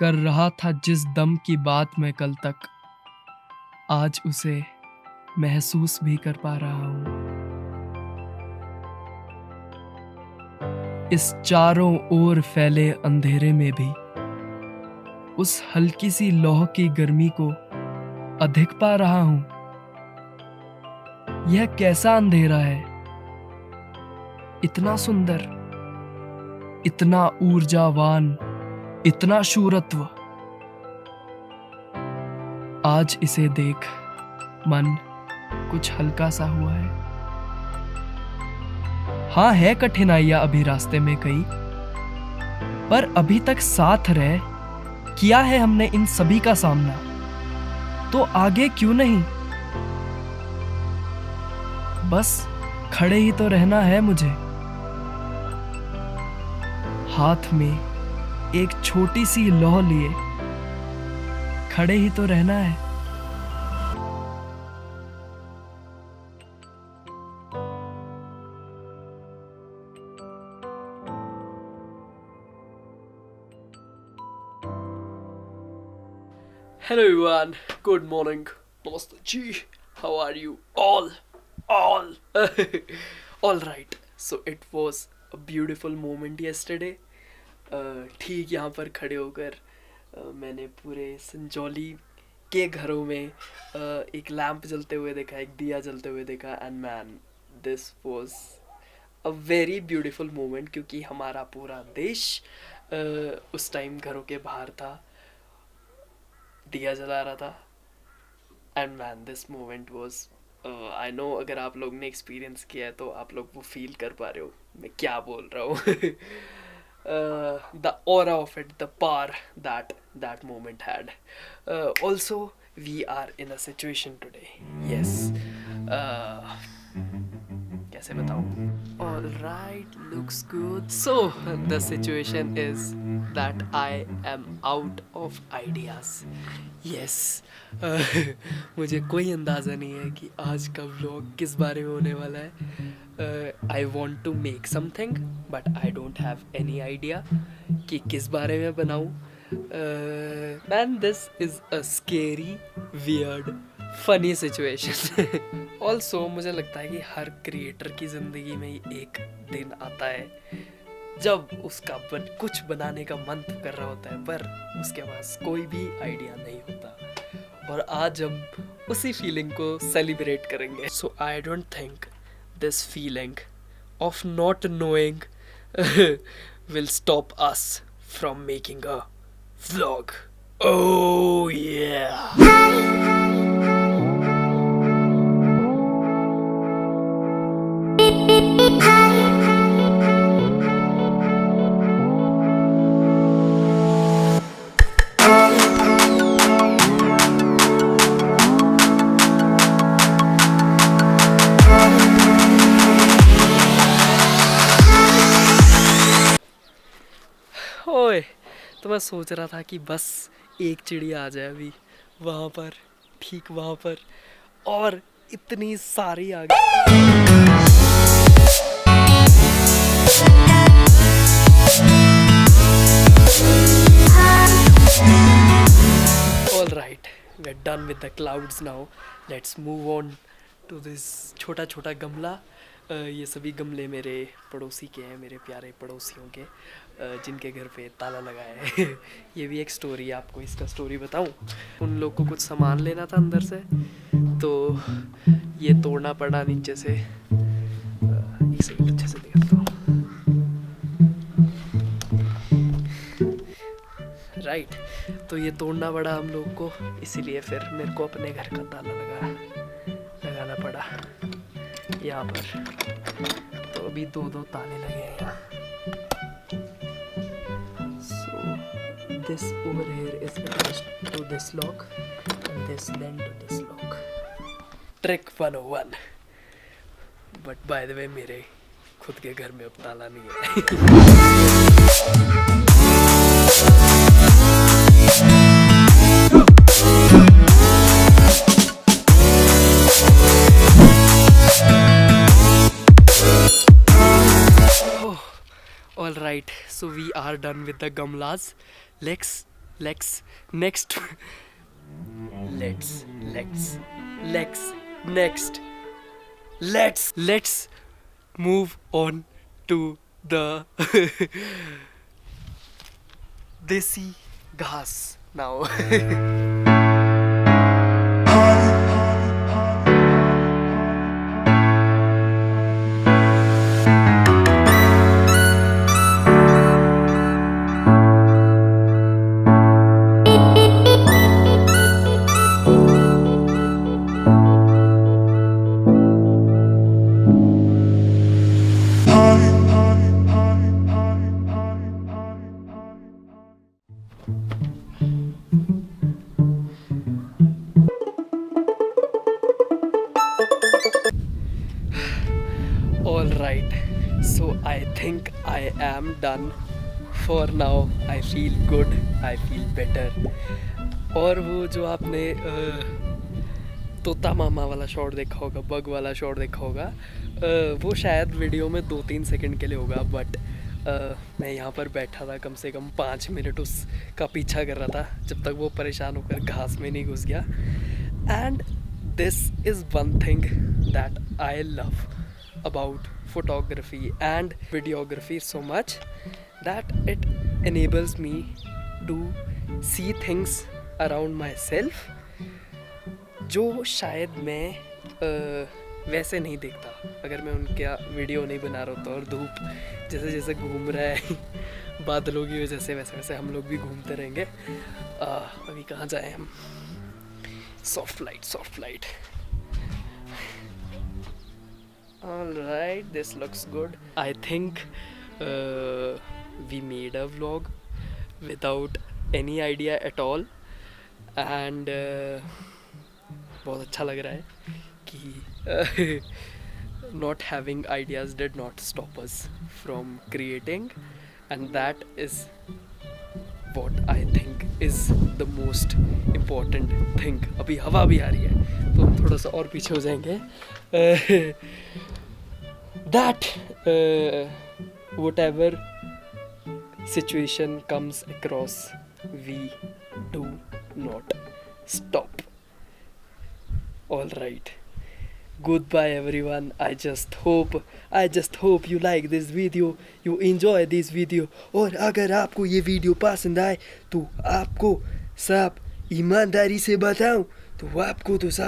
कर रहा था जिस दम की बात मैं कल तक, आज उसे महसूस भी कर पा रहा हूं। इस चारों ओर फैले अंधेरे में भी उस हल्की सी लौह की गर्मी को अधिक पा रहा हूं। यह कैसा अंधेरा है, इतना सुंदर, इतना ऊर्जावान, इतना शूरत्व। आज इसे देख मन कुछ हल्का सा हुआ है। हाँ, है कठिनाइयां अभी रास्ते में कई, पर अभी तक साथ रह किया है हमने इन सभी का सामना, तो आगे क्यों नहीं। बस खड़े ही तो रहना है मुझे, हाथ में एक छोटी सी लौह लिए खड़े ही तो रहना है। Hello everyone, good morning. Namaste ji. How are you? All. All right. So it was a beautiful moment yesterday. ठीक यहाँ पर खड़े होकर मैंने पूरे संजौली के घरों में एक लैंप जलते हुए देखा, एक दिया जलते हुए देखा, and man this was a very beautiful moment, क्योंकि हमारा पूरा देश उस टाइम घरों के बाहर था, दिया जला रहा था। And man this moment was, I know अगर आप लोग ने एक्सपीरियंस किया है तो आप लोग वो फील कर पा रहे हो मैं क्या बोल रहा हूँ। The aura of it, the power that moment had. Also, we are in a situation today. Yes. कैसे बताऊँ? All right, looks good. So the situation is that I am out of ideas. Yes. मुझे कोई अंदाज़ा नहीं है कि आज का व्लॉग किस बारे में होने वाला है। I want to make something, but I don't have any idea कि किस बारे में बनाऊँ। Man, this is a scary, weird, funny situation. Also, मुझे लगता है कि हर क्रिएटर की ज़िंदगी में एक दिन आता है जब उसका कुछ बनाने का मन तो कर रहा होता है, पर उसके पास कोई भी आइडिया नहीं होता, और आज हम उसी फीलिंग को सेलिब्रेट करेंगे. So I don't think this feeling of not knowing will stop us from making a vlog. Oh yeah. ओए, तो मैं सोच रहा था कि बस एक चिड़िया आ जाए अभी वहाँ पर, ठीक वहाँ पर, और इतनी सारी आ गई. All right, we're done with the clouds now. Let's move on to this छोटा छोटा गमला. ये सभी गमले मेरे पड़ोसी के हैं, मेरे प्यारे पड़ोसियों के, जिनके घर पे ताला लगा है. ये भी एक स्टोरी है, आपको इसका स्टोरी बताऊं. उन लोग को कुछ सामान लेना था अंदर से, तो ये तोड़ना पड़ा नीचे से. एक सेकंड अच्छे से दिखाता हूँ. राइट, तो ये तोड़ना पड़ा हम लोग को, इसीलिए फिर मेरे को अपने घर का ताला लगाना पड़ा यहाँ पर. तो अभी दो ताले लगे हैं यहाँ. So this over here is attached to this lock and this then to this lock. Trick 101. But by the way, मेरे खुद के घर में अब ताला नहीं है. All right, so we are done with the gamlas. Lex. Next. Let's. Next. Let's move on to the desi ghas now. All right, so I think I am done for now. I feel good, I feel better. और वो जो आपने तोता मामा वाला shot देखा होगा, bug वाला shot देखा होगा, वो शायद वीडियो में 2-3 सेकंड के लिए होगा, बट मैं यहाँ पर बैठा था कम से कम 5 मिनट उसका पीछा कर रहा था जब तक वो परेशान होकर घास में नहीं घुस गया. And this is one thing that I love about photography and videography so much, that it enables me to see things around myself जो शायद मैं वैसे नहीं देखता अगर मैं उनका वीडियो नहीं बना रहा होता. और धूप जैसे जैसे घूम रहा है बादलों की वजह से, वैसे वैसे हम लोग भी घूमते रहेंगे. अभी कहाँ जाए हम? Soft light. Alright, this looks good. I think we made a vlog without any idea at all, and बहुत अच्छा लग रहा है कि not having ideas did not stop us from creating, and that is what I think is the most important thing. अभी हवा भी आ रही है तो हम थोड़ा सा और पीछे हो जाएंगे. That whatever situation comes across, we do not stop. All right. Goodbye everyone. I just hope you like this video, you enjoy this video. और अगर आपको ये वीडियो पसंद आए तो आपको सब ईमानदारी से बताऊं तो आपको तो सब